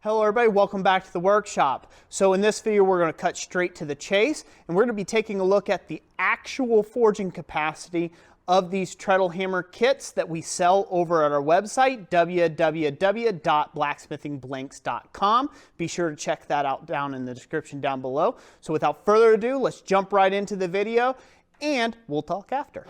Hello everybody, welcome back to the workshop. So in this video we're going to cut straight to the chase and we're going to be taking a look at the actual forging capacity of these treadle hammer kits that we sell over at our website, www.blacksmithingblanks.com. Be sure to check that out down in the description down below. So without further ado, let's jump right into the video and we'll talk after.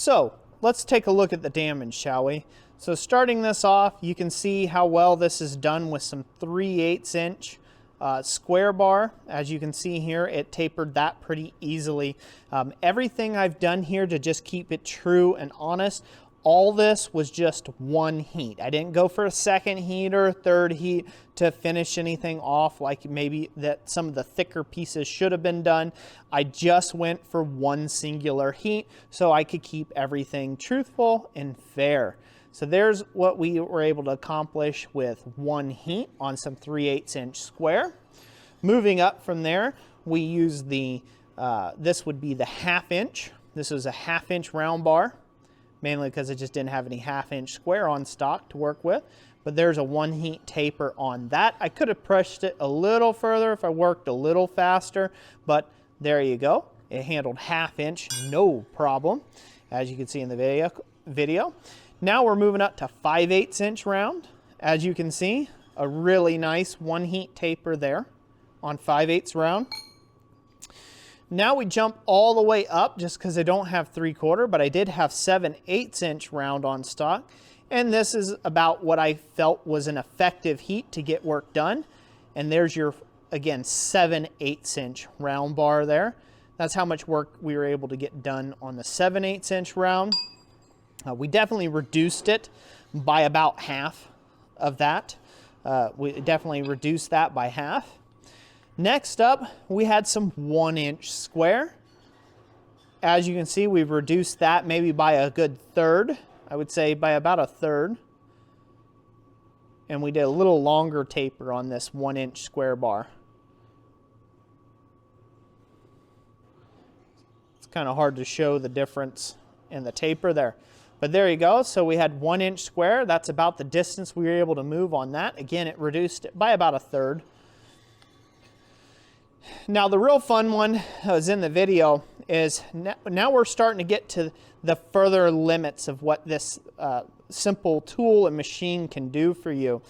So let's take a look at the damage, shall we? So starting this off, you can see how well this is done with some 3/8 inch square bar. As you can see here, it tapered that pretty easily. Everything I've done here to just keep it true and honest, all this was just one heat. I didn't go for a second heat or a third heat to finish anything off like maybe that some of the thicker pieces should have been done. I just went for one singular heat so I could keep everything truthful and fair. So there's what we were able to accomplish with one heat on some 3/8 inch square. Moving up from there, we use the, this would be the 1/2 inch. This was a 1/2 inch round bar, mainly because it just didn't have any 1/2 inch square on stock to work with. But there's a one heat taper on that. I could have pushed it a little further if I worked a little faster, but there you go. It handled 1/2 inch, no problem, as you can see in the video. Now we're moving up to 5/8 inch round. As you can see, a really nice one heat taper there on 5/8 round. Now we jump all the way up just because I don't have 3/4, but I did have 7/8 inch round on stock. And this is about what I felt was an effective heat to get work done. And there's your, again, 7/8 inch round bar there. That's how much work we were able to get done on the 7/8 inch round. We definitely reduced it by about half of that. We definitely reduced that by half. Next up, we had some 1 inch square. As you can see, we've reduced that maybe by a good third. I would say by about a third. And we did a little longer taper on this 1 inch square bar. It's kind of hard to show the difference in the taper there. But there you go. So we had 1 inch square. That's about the distance we were able to move on that. Again, it reduced it by about a third. Now the real fun one that was in the video is now we're starting to get to the further limits of what this simple tool and machine can do for you.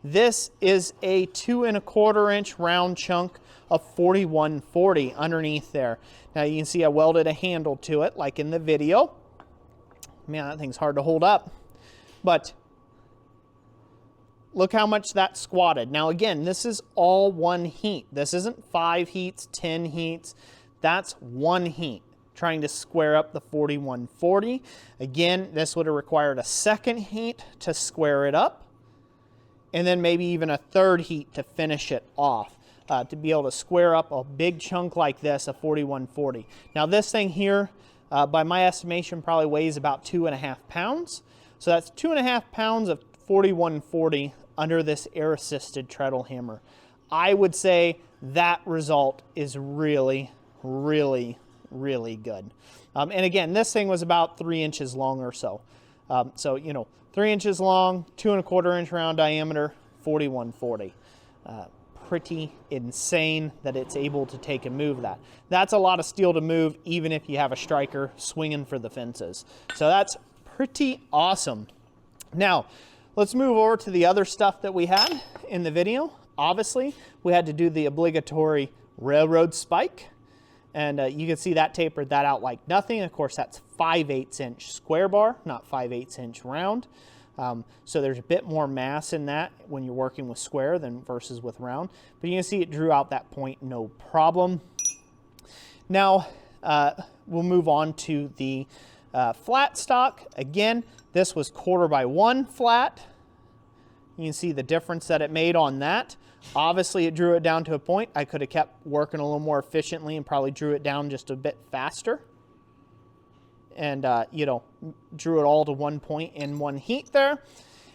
This is a 2 1/4 inch round chunk of 4140 underneath there. Now you can see I welded a handle to it like in the video. Man, that thing's hard to hold up. But look how much that squatted. Now again, this is all one heat. This isn't 5 heats, 10 heats. That's one heat, trying to square up the 4140. Again, this would have required a second heat to square it up, and then maybe even a third heat to finish it off, to be able to square up a big chunk like this, a 4140. Now this thing here, by my estimation, probably weighs about 2.5 pounds. So that's 2.5 pounds of 4140 under this air-assisted treadle hammer. I would say that result is really, really, really good. And again, this thing was about 3 inches long or so. So, you know, 3 inches long, 2 1/4 inch round diameter, 4140. Pretty insane that it's able to take and move that. That's a lot of steel to move, even if you have a striker swinging for the fences. So that's pretty awesome. Now, let's move over to the other stuff that we had in the video. Obviously, we had to do the obligatory railroad spike. And you can see that tapered that out like nothing. Of course, that's 5/8 inch square bar, not 5/8 inch round. So there's a bit more mass in that when you're working with square than versus with round. But you can see it drew out that point, no problem. Now, we'll move on to the flat stock. Again, this was 1/4x1 flat. You can see the difference that it made on that. Obviously, it drew it down to a point. I could have kept working a little more efficiently and probably drew it down just a bit faster. And, you know, drew it all to one point in one heat there.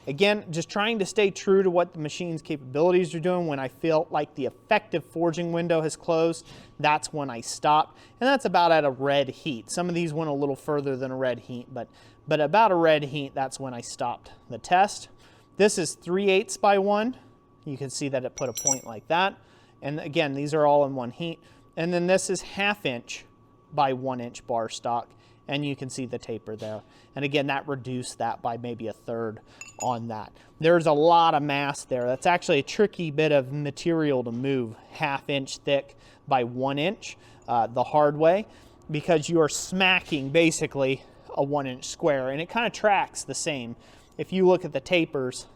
Again, just trying to stay true to what the machine's capabilities are doing. When I feel like the effective forging window has closed, that's when I stop. And that's about at a red heat. Some of these went a little further than a red heat, but about a red heat, that's when I stopped the test. This is 3/8 by 1. You can see that it put a point like that. And again, these are all in one heat. And then this is 1/2 inch by 1 inch bar stock. And you can see the taper there. And again, that reduced that by maybe a third on that. There's a lot of mass there. That's actually a tricky bit of material to move, 1/2 inch thick by 1 inch the hard way, because you are smacking basically a 1-inch square, and it kind of tracks the same. If you look at the tapers,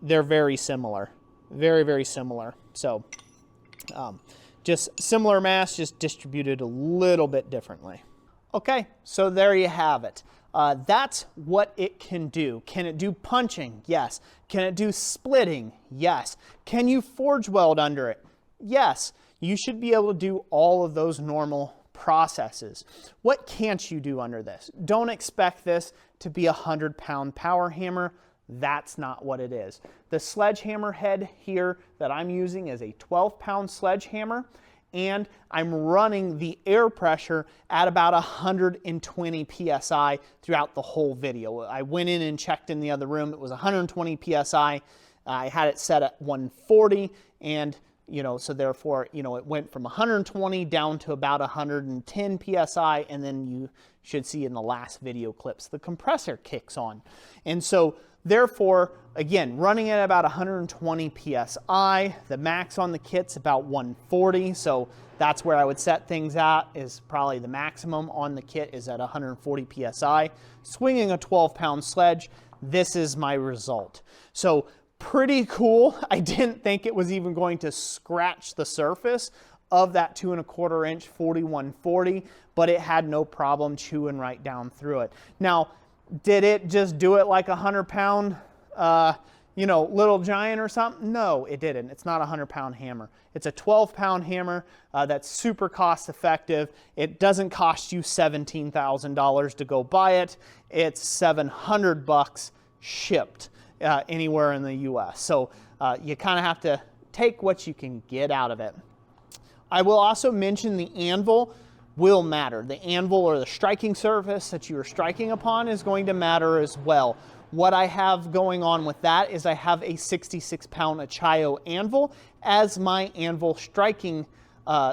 they're very similar, very, very similar. So just similar mass, just distributed a little bit differently. Okay, so there you have it. That's what it can do. Can it do punching? Yes. Can it do splitting? Yes. Can you forge weld under it? Yes. You should be able to do all of those normal processes. What can't you do under this? Don't expect this to be a 100-pound power hammer. That's not what it is. The sledgehammer head here that I'm using is a 12-pound sledgehammer, and I'm running the air pressure at about 120 PSI throughout the whole video. I went in and checked in the other room. It was 120 PSI. I had it set at 140, and so therefore, it went from 120 down to about 110 PSI, and then you should see in the last video clips, the compressor kicks on. And so therefore, again, running at about 120 PSI, the max on the kit's about 140, so that's where I would set things at, is probably the maximum on the kit is at 140 PSI. Swinging a 12-pound sledge, this is my result. So pretty cool. I didn't think it was even going to scratch the surface of that 2 1/4 inch 4140, but it had no problem chewing right down through it. Now, did it just do it like a 100-pound, Little Giant or something? No, it didn't. It's not a 100-pound hammer. It's a 12-pound hammer that's super cost effective. It doesn't cost you $17,000 to go buy it. It's $700 shipped anywhere in the US. So you kind of have to take what you can get out of it. I will also mention the anvil will matter. The anvil, or the striking surface that you are striking upon, is going to matter as well. What I have going on with that is I have a 66-pound Achaio anvil as my anvil striking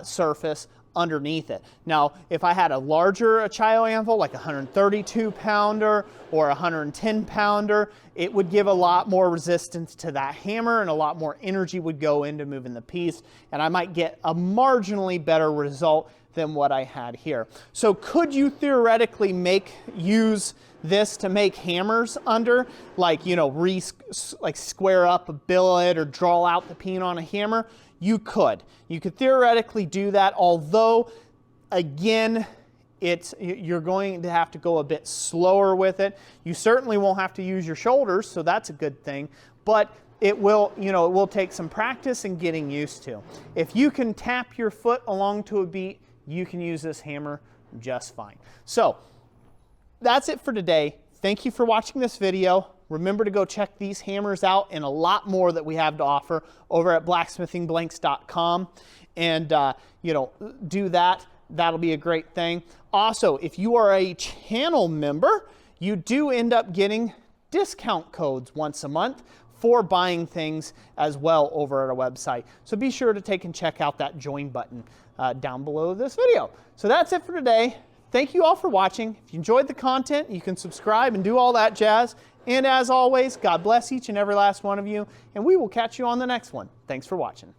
surface underneath it. Now, if I had a larger Achaio anvil, like a 132-pounder or a 110-pounder, it would give a lot more resistance to that hammer, and a lot more energy would go into moving the piece, and I might get a marginally better result than what I had here. So could you theoretically use this to make hammers under, like, square up a billet or draw out the peen on a hammer? You could theoretically do that, although again, you're going to have to go a bit slower with it. You certainly won't have to use your shoulders, so that's a good thing, but it will take some practice and getting used to. If you can tap your foot along to a beat, you can use this hammer just fine. So that's it for today. Thank you for watching this video. Remember to go check these hammers out and a lot more that we have to offer over at blacksmithingblanks.com, and do that. That'll be a great thing. Also, if you are a channel member, you do end up getting discount codes once a month for buying things as well over at our website. So be sure to take and check out that join button down below this video. So that's it for today. Thank you all for watching. If you enjoyed the content, you can subscribe and do all that jazz. And as always, God bless each and every last one of you, and we will catch you on the next one. Thanks for watching.